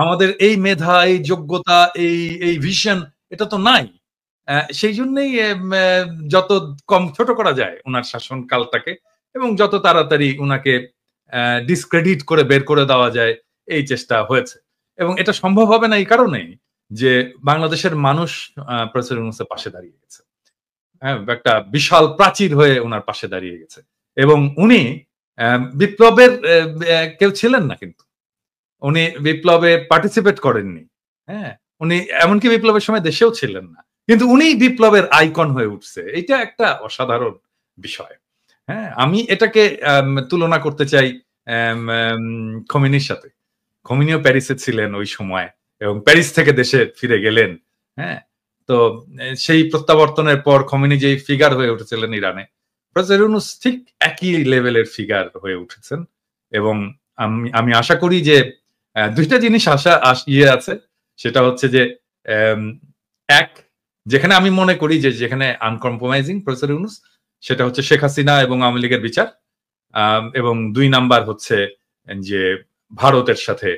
আমাদের এই মেধা, এই যোগ্যতা, এই ভিশন এটা তো নাই। সেই জন্যই যত কম ছোট করা যায় উনার শাসনকালটাকে এবং যত তাড়াতাড়ি উনাকে ডিসক্রেডিট করে বের করে দেওয়া যায় এই চেষ্টা হয়েছে। এবং এটা সম্ভব হবে না এই কারণেই যে বাংলাদেশের মানুষ প্রফেসর ইউনূসের পাশে দাঁড়িয়ে গেছে। হ্যাঁ, একটা বিশাল প্রাচীর হয়ে উনার পাশে দাঁড়িয়ে গেছে। এবং উনি বিপ্লবের কেউ ছিলেন না কিন্তু। উনি বিপ্লবে পার্টিসিপেট করেননি। হ্যাঁ? উনি এমনকি বিপ্লবের সময় দেশেও ছিলেন না। কিন্তু উনিই বিপ্লবের আইকন হয়ে উঠছে। এটা একটা অসাধারণ বিষয়। হ্যাঁ? আমি এটাকে তুলনা করতে চাই এম এম খোমেনির সাথে। খোমেনিও প্যারিসে ছিলেন ওই সময় এবং প্যারিস থেকে দেশে ফিরে গেলেন। হ্যাঁ? তো সেই প্রত্যাবর্তনের পর খোমেনি যেই ফিগার হয়ে উঠেছিলেন ইরানে, প্রফেসর ইউনূস ঠিক একই লেভেলের ফিগার হয়ে উঠেছেন এবং আমি আশা করি যে ২ টা জিনিস ইয়ে আছে। সেটা হচ্ছে যে এম ১ যেখানে আমি মনে করি যে যেখানে আনকম্প্রোমাইজিং প্রফেসর ইউনূস সেটা হচ্ছে শেখ হাসিনা এবং আওয়ামী লীগের বিচার। এবং ২ নাম্বার হচ্ছে যে ভারতের সাথে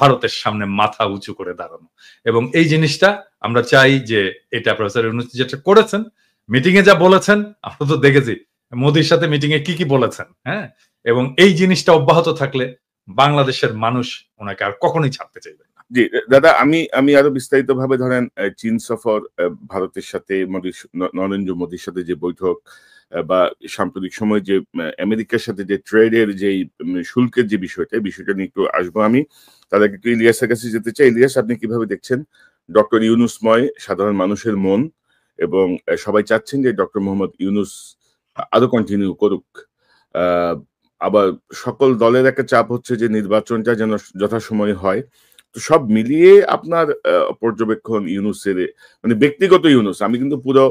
ভারতের সামনে মাথা উঁচু করে দাঁড়ানো। এবং এই জিনিসটা আমরা চাই যে এটা প্রফেসর ইউনূস যেটা করেছেন, মিটিং এ যা বলেছেন আমরা তো দেখেছি। মোদির সাথে মিটিং এ কি বলেছেন, হ্যাঁ? এবং এই জিনিসটা অব্যাহত থাকলে বাংলাদেশের মানুষ ওনাকে আর কখনোই ছাড়তে চাইবে না। জি দাদা, আমি আরো বিস্তারিতভাবে ধরেন চীন সফর, ভারতের সাথে নরেন্দ্র মোদীর সাথে যে বৈঠক বা সাম্প্রতিক সময় যে আমেরিকার সাথে যে ট্রেডের যে শুল্কের যে বিষয়টা নিয়ে একটু আসবো আমি। তার আগে একটু ইলিয়াসের কাছে যেতে চাই। ইলিয়াস, আপনি কিভাবে দেখছেন ডক্টর ইউনূসময় সাধারণ মানুষের মন এবং সবাই চাচ্ছেন যে ডক্টর মোহাম্মদ ইউনূস আরো কন্টিনিউ করুক, আবার সকল দলের একটা চাপ হচ্ছে যে নির্বাচনটা যেন যথাসময়ে হয়। তো সব মিলিয়ে আপনার পর্যবেক্ষণ ইউনূসের, মানে ব্যক্তিগত ইউনূস, আমি কিন্তু পুরো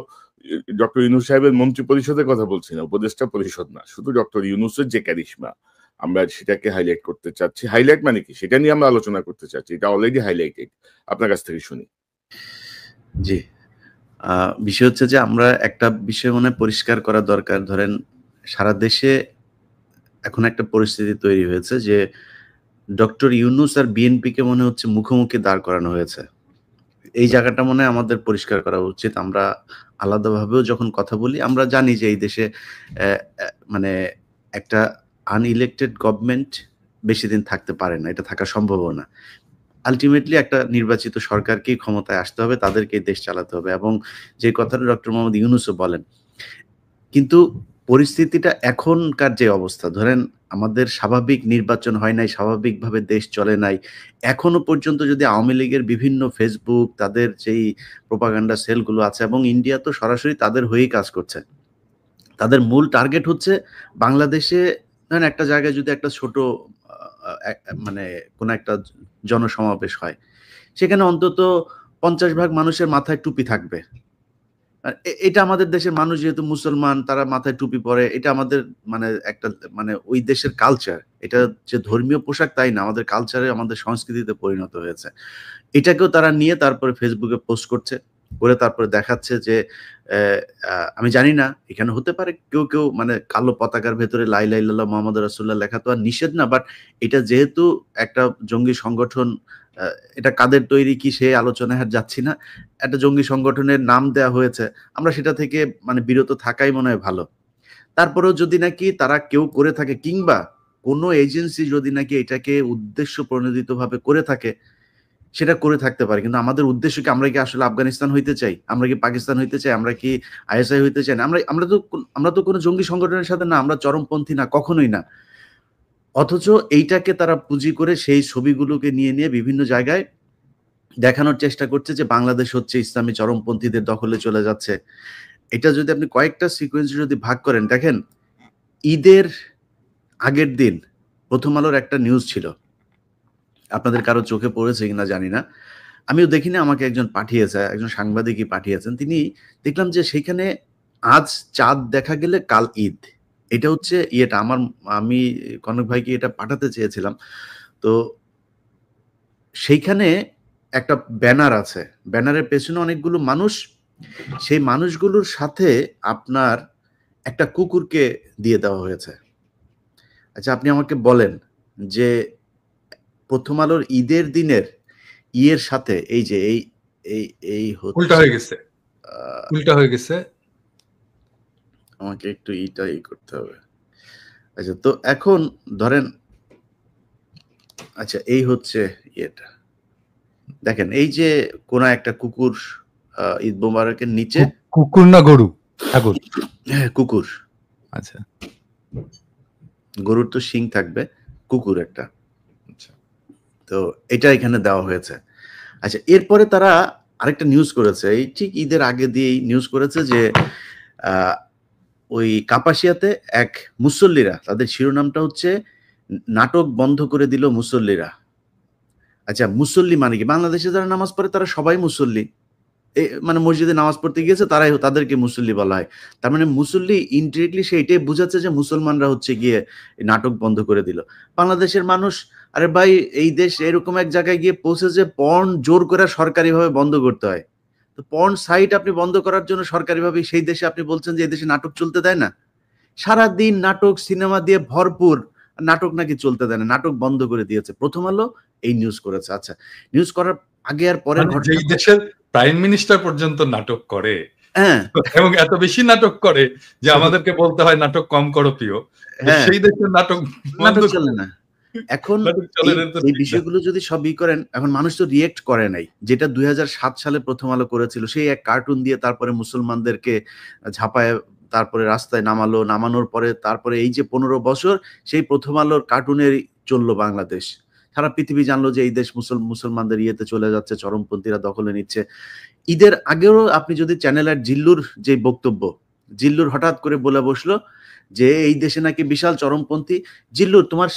ডক্টর ইউনূস সাহেবের মন্ত্রী পরিষদের কথা বলছি না, উপদেষ্টা পরিষদ না, শুধু ডক্টর ইউনূসের যে ক্যারিশমা আমরা সেটাকে হাইলাইট করতে চাচ্ছি। হাইলাইট মানে কি সেটা নিয়ে আমরা আলোচনা করতে চাচ্ছি, এটা অলরেডি হাইলাইটেড, আপনার কাছ থেকে শুনি। জি, বিষয় হচ্ছে যে আমরা একটা বিষয় মনে পরিষ্কার করা দরকার। ধরেন সারা দেশে এখন একটা পরিস্থিতি তৈরি হয়েছে যে ডক্টর ইউনূস আর বিএনপিকে মনে হচ্ছে মুখোমুখি দাঁড় করানো হয়েছে। এই জায়গাটা মনে হয় আমাদের পরিষ্কার করা উচিত। আমরা আলাদাভাবেও যখন কথা বলি আমরা জানি যে এই দেশে মানে একটা আনইলেক্টেড গভর্নমেন্ট বেশি দিন থাকতে পারে না, এটা থাকা সম্ভবও না। আলটিমেটলি একটা নির্বাচিত সরকারকেই ক্ষমতায় আসতে হবে, তাদেরকেই দেশ চালাতে হবে এবং যে কথাটা ডক্টর মোহাম্মদ ইউনূসও বলেন। কিন্তু পরিস্থিতিটা এখনকার যে অবস্থা, ধরেন আমাদের স্বাভাবিক নির্বাচন হয় নাই, স্বাভাবিকভাবে দেশ চলে নাই, এখনো পর্যন্ত যদি আওয়ামী লীগের বিভিন্ন ফেসবুক তাদের যেই প্রোপাগান্ডা সেলগুলো আছে এবং ইন্ডিয়া তো সরাসরি তাদের হয়েই কাজ করছে, তাদের মূল টার্গেট হচ্ছে বাংলাদেশে ধরেন একটা জায়গায় যদি একটা ছোট মানে কোন একটা জনসমাবেশ হয়, সেখানে অন্তত 50% মানুষের মাথায় টুপি থাকবে। এটা আমাদের দেশের মানুষ যেহেতু মুসলমান, তারা মাথায় টুপি পরে, এটা আমাদের মানে একটা মানে ওই দেশের কালচার। এটা যে ধর্মীয় পোশাক তাই না, আমাদের কালচারে আমাদের সংস্কৃতিতে পরিণত হয়েছে। এটাকেও তারা নিয়ে তারপরে ফেসবুকে পোস্ট করছে, করে তারপরে দেখাচ্ছে যে আমি জানি না, এখানে হতে পারে কেউ মানে কালো পতাকার ভেতরে লা ইলাহা ইল্লাল্লাহ মুহাম্মাদুর রাসূলুল্লাহ লেখা তো আর নিষেধ না, বাট এটা যেহেতু একটা জঙ্গি সংগঠন, এটা কাদের তৈরি কি সে আলোচনায় আর যাচ্ছি না, একটা জঙ্গি সংগঠনের নাম দেওয়া হয়েছে, আমরা সেটা থেকে মানে বিরত থাকাই মনে হয় ভালো। তারপরেও যদি নাকি তারা কেউ করে থাকে কিংবা কোনো এজেন্সি যদি নাকি এটাকে উদ্দেশ্য প্রণোদিতভাবে করে থাকে, সেটা করে থাকতে পারে। কিন্তু আমাদের উদ্দেশ্য কি, আমরা কি আসলে আফগানিস্তান হইতে চাই? আমরা কি পাকিস্তান হইতে চাই? আমরা কি আইএসআই হইতে চাই না? আমরা তো কোনো জঙ্গি সংগঠনের সাথে না, আমরা চরমপন্থী না, কখনোই না। অথচ এইটাকে তারা পুঁজি করে সেই ছবিগুলোকে নিয়ে বিভিন্ন জায়গায় দেখানোর চেষ্টা করছে যে বাংলাদেশ হচ্ছে ইসলামী চরমপন্থীদের দখলে চলে যাচ্ছে। এটা যদি আপনি কয়েকটা সিকোয়েন্সে যদি ভাগ করেন, দেখেন ঈদের আগের দিন প্রথম আলোর একটা নিউজ ছিল, আপনাদের কারো চোখে পড়েছে কিনা জানি না, আমিও দেখিনি, আমাকে একজন পাঠিয়েছে, একজন সাংবাদিকই পাঠিয়েছেন। তিনি দেখলাম যে সেখানে আজ চাঁদ দেখা গেলে কাল ঈদ, এটা হচ্ছে ইয়েটা আমি কনক ভাইকে এটা পাঠাতে চেয়েছিলাম। তো সেইখানে একটা ব্যানার আছে, ব্যানারের পেছনে অনেকগুলো মানুষ, সেই মানুষগুলোর সাথে আপনার একটা কুকুরকে দিয়ে দেওয়া হয়েছে। আচ্ছা, আপনি আমাকে বলেন যে প্রথম আলোর ঈদের দিনের ইয়ের সাথে এই যে এই এই এই উল্টা হয়ে গেছে, উল্টা হয়ে গেছে। আমাকে একটু করতে হবে। আচ্ছা, তো এখন ধরেন, আচ্ছা এই হচ্ছে ইয়েটা, দেখেন এই যে কোন একটা কুকুর ঈদ মোবারকের নিচে, কুকুর না গরু? ঠাকুর, হ্যাঁ কুকুর। আচ্ছা, গরুর তো শিং থাকবে, কুকুর একটা। আচ্ছা, তো এটা এখানে দেওয়া হয়েছে। আচ্ছা, এরপরে তারা আরেকটা নিউজ করেছে, এই ঠিক ঈদের আগে দিয়েই নিউজ করেছে যে ওই কাপাসিয়াতে এক মুসল্লিরা, তাদের শিরোনামটা হচ্ছে নাটক বন্ধ করে দিল মুসল্লিরা। আচ্ছা, মুসল্লি মানে কি? বাংলাদেশে যারা নামাজ পড়ে তারা সবাই মুসল্লি, মানে মসজিদে নামাজ পড়তে গিয়েছে তারাই, তাদেরকে মুসল্লি বলা হয়। তার মানে মুসল্লি ইনডিরেক্টলি সে এটাই বোঝাচ্ছে যে মুসলমানরা হচ্ছে গিয়ে নাটক বন্ধ করে দিল। বাংলাদেশের মানুষ, আরে ভাই এই দেশ এরকম এক জায়গায় গিয়ে পৌঁছেছে পর্ন জোর করে সরকারিভাবে বন্ধ করতে হয়। তো পর্ন সাইট আপনি বন্ধ করার জন্য সরকারিভাবে সেই দেশে আপনি বলছেন যে এই দেশে নাটক চলতে দেয় না? সারাদিন নাটক সিনেমা দিয়ে ভরপুর, নাটক নাকি চলতে দেয় না, নাটক বন্ধ করে দিয়েছে। প্রথম আলো এই নিউজ করেছে। আচ্ছা, নিউজ করার আগে আর পরে যেই দেশের প্রাইম মিনিস্টার পর্যন্ত নাটক করে, হ্যাঁ, এবং এত বেশি নাটক করে যে আমাদেরকে বলতে হয় নাটক কম করো প্রিয়, সেই দেশের নাটক চলে না। এখন এই বিষয়গুলো যদি সবই করেন, এখন মানুষ তো রিয়েক্ট করে নাই। যেটা 2007 সালে প্রথম আলো করেছিল, সেই এক কার্টুন দিয়ে তারপরে মুসলমানদেরকে ঝাঁপায় তারপরে রাস্তায় নামালো, নামানোর পরে তারপরে এই যে 15 বছর সেই প্রথম আলোর কার্টুনের চললো বাংলাদেশ। সারা পৃথিবী জানলো যে এই দেশ মুসলমানদের ইয়েতে চলে যাচ্ছে, চরমপন্থীরা দখলে নিচ্ছে। ঈদের আগেও আপনি যদি চ্যানেলের জিল্লুর যে বক্তব্য, জিল্লুর হঠাৎ করে বলে বসলো যে এই দেশে নাকি বিশাল চরমপন্থী। জিল্লুর, তোমার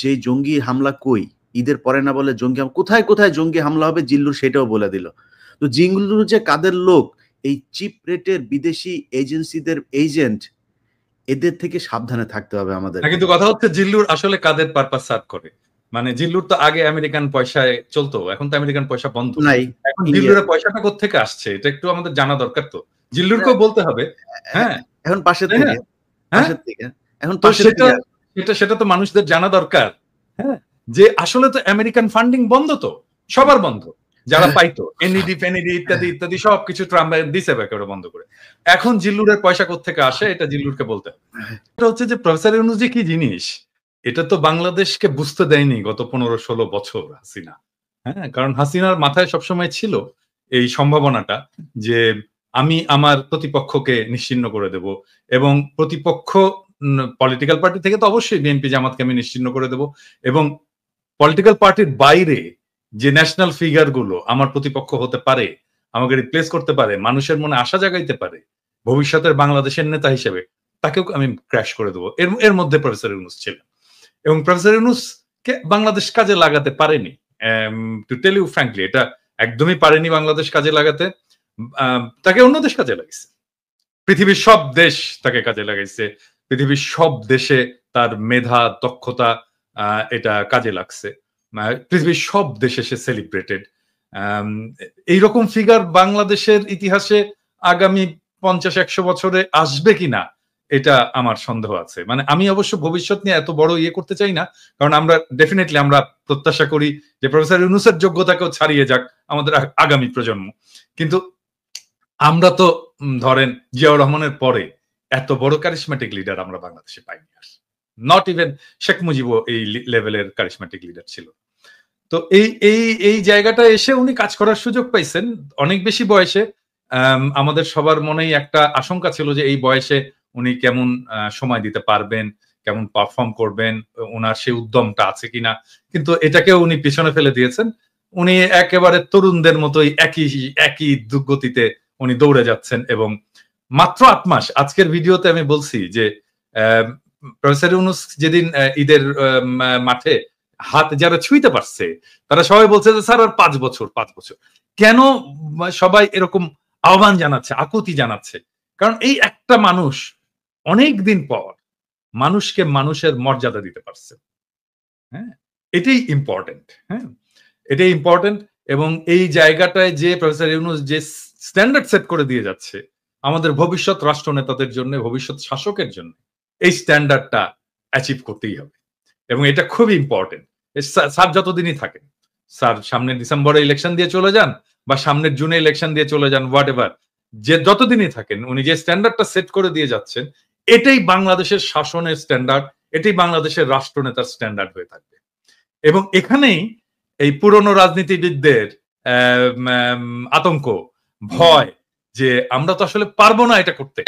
সেই জঙ্গি হামলা কই? ঈদের পরে না বলে জঙ্গি কোথায় কোথায় জঙ্গি হামলা হবে জিল্লুর সেটাও বলে দিল। তো জিল্লুর যে কাদের লোক, এই চিপ রেটের বিদেশি এজেন্সিদের এজেন্ট, এদের থেকে সাবধানে থাকতে হবে আমাদের। কিন্তু কথা হচ্ছে জিল্লুর আসলে কাদের পারপাস সার্ভ করে? মানে জিল্লুর তো আগে আমেরিকান পয়সায় চলতো, এখন তো আমেরিকান পয়সা বন্ধ নাই। এখন জিল্লুরের পয়সাটা কোত্থেকে আসছে এটা একটু আমাদের জানা দরকার। তো জিল্লুরকেও বলতে হবে। হ্যাঁ, এখন পাশের থেকে, এখন সেটা তো মানুষদের জানা দরকার। হ্যাঁ, যে আসলে তো আমেরিকান ফান্ডিং বন্ধ, তো সবার বন্ধ, যারা পাইতো এনইডি ফেনিডি ইত্যাদি ইত্যাদি সবকিছু ট্রাম্প দিছে একেবারে বন্ধ করে। এখন জিল্লুরের পয়সা কোত্থেকে আসে এটা জিল্লুরকে বলতে হবে। এটা হচ্ছে যে প্রফেসর ইউনূস কি জিনিস, এটা তো বাংলাদেশকে বুঝতে দেয়নি গত 15-16 বছর হাসিনা। হ্যাঁ, কারণ হাসিনার মাথায় সবসময় ছিল এই সম্ভাবনাটা যে আমি আমার প্রতিপক্ষকে নিশ্চিহ্ন করে দেব, এবং প্রতিপক্ষ পলিটিক্যাল পার্টি থেকে তো অবশ্যই বিএনপি জামাতকে আমি নিশ্চিহ্ন করে দেব, এবং পলিটিক্যাল পার্টির বাইরে যে ন্যাশনাল ফিগার গুলো আমার প্রতিপক্ষ হতে পারে, আমাকে রিপ্লেস করতে পারে, মানুষের মনে আশা জাগাইতে পারে ভবিষ্যতের বাংলাদেশের নেতা হিসেবে, তাকেও আমি ক্র্যাশ করে দেবো। এর মধ্যে প্রফেসর ইউনূস ছিলেন, এবং প্রফেসর ইউনূসকে বাংলাদেশ কাজে লাগাতে পারেনি। টু টেল ইউ ফ্র্যাঙ্কলি, এটা একদমই পারেনি বাংলাদেশ কাজে লাগাতে। তাকে অন্য দেশ কাজে লাগাইছে, পৃথিবীর সব দেশ তাকে কাজে লাগাইছে, পৃথিবীর সব দেশে তার মেধা দক্ষতা এটা কাজে লাগছে, পৃথিবীর সব দেশে সে সেলিব্রেটেড। এইরকম ফিগার বাংলাদেশের ইতিহাসে আগামী 50-100 বছরে আসবে কিনা এটা আমার সন্দেহ আছে। মানে আমি অবশ্য ভবিষ্যৎ নিয়ে এত বড় ইয়ে করতে চাই না, কারণ আমরা ডেফিনেটলি আমরা প্রত্যাশা করি যে প্রফেসর ইউনূসের যোগ্যতাকেও ছাড়িয়ে যাক আমাদের আগামী প্রজন্ম। কিন্তু আমরা তো ধরেন জিয়াউর রহমানের পরে এত বড় কারিশম্যাটিক লিডার আমরা বাংলাদেশে পাইনি, আর নট ইভেন শেখ মুজিবও এই লেভেলের কারিশম্যাটিক লিডার ছিল। তো এই জায়গাটা এসে উনি কাজ করার সুযোগ পাইছেন অনেক বেশি বয়সে। আমাদের সবার মনেই একটা আশঙ্কা ছিল যে এই বয়সে উনি কেমন সময় দিতে পারবেন, কেমন পারফর্ম করবেন, ওনার সেই উদ্যমটা আছে কিনা। কিন্তু এটাকেও উনি পিছনে ফেলে দিয়েছেন। উনি একেবারে তরুণদের মতোই একই গতিতে উনি দৌড়ে যাচ্ছেন, এবং মাত্র 8 মাস। আজকের ভিডিওতে আমি বলছি যে প্রফেসর ইউনূস যেদিন ঈদের মাঠে হাত যারা ছুঁইতে পারছে তারা সবাই বলছে যে স্যার আর 5 বছর। কেন সবাই এরকম আহ্বান জানাচ্ছে, আকুতি জানাচ্ছে? কারণ এই একটা মানুষ অনেক দিন পর মানুষকে মানুষের মর্যাদা দিতে পারছে। হ্যাঁ, এটাই ইম্পর্টেন্ট। হ্যাঁ, এটাই ইম্পর্টেন্ট। এবং এই জায়গাটায় যে প্রফেসর ইউনূস যে স্ট্যান্ডার্ড সেট করে দিয়ে যাচ্ছে আমাদের ভবিষ্যৎ রাষ্ট্রনেতাদের জন্য, ভবিষ্যৎ শাসকের জন্য, এই স্ট্যান্ডার্ডটা অ্যাচিভ করতেই হবে, এবং এটা খুবই ইম্পর্টেন্ট। স্যার যতদিনই থাকেন, স্যার সামনের ডিসেম্বরে ইলেকশন দিয়ে চলে যান বা সামনের জুনে ইলেকশন দিয়ে চলে যান, হোয়াট এভার, যে যতদিনই থাকেন উনি যে স্ট্যান্ডার্ডটা সেট করে দিয়ে যাচ্ছেন, এটাই বাংলাদেশের শাসনের স্ট্যান্ডার্ড, এটাই বাংলাদেশের রাষ্ট্রনেতার স্ট্যান্ডার্ড হয়ে থাকবে। এবং এখানেই এই পুরনো রাজনীতিবিদদের আতঙ্ক, ভয়, যে আমরা তো আসলে পারবো না এটা করতে।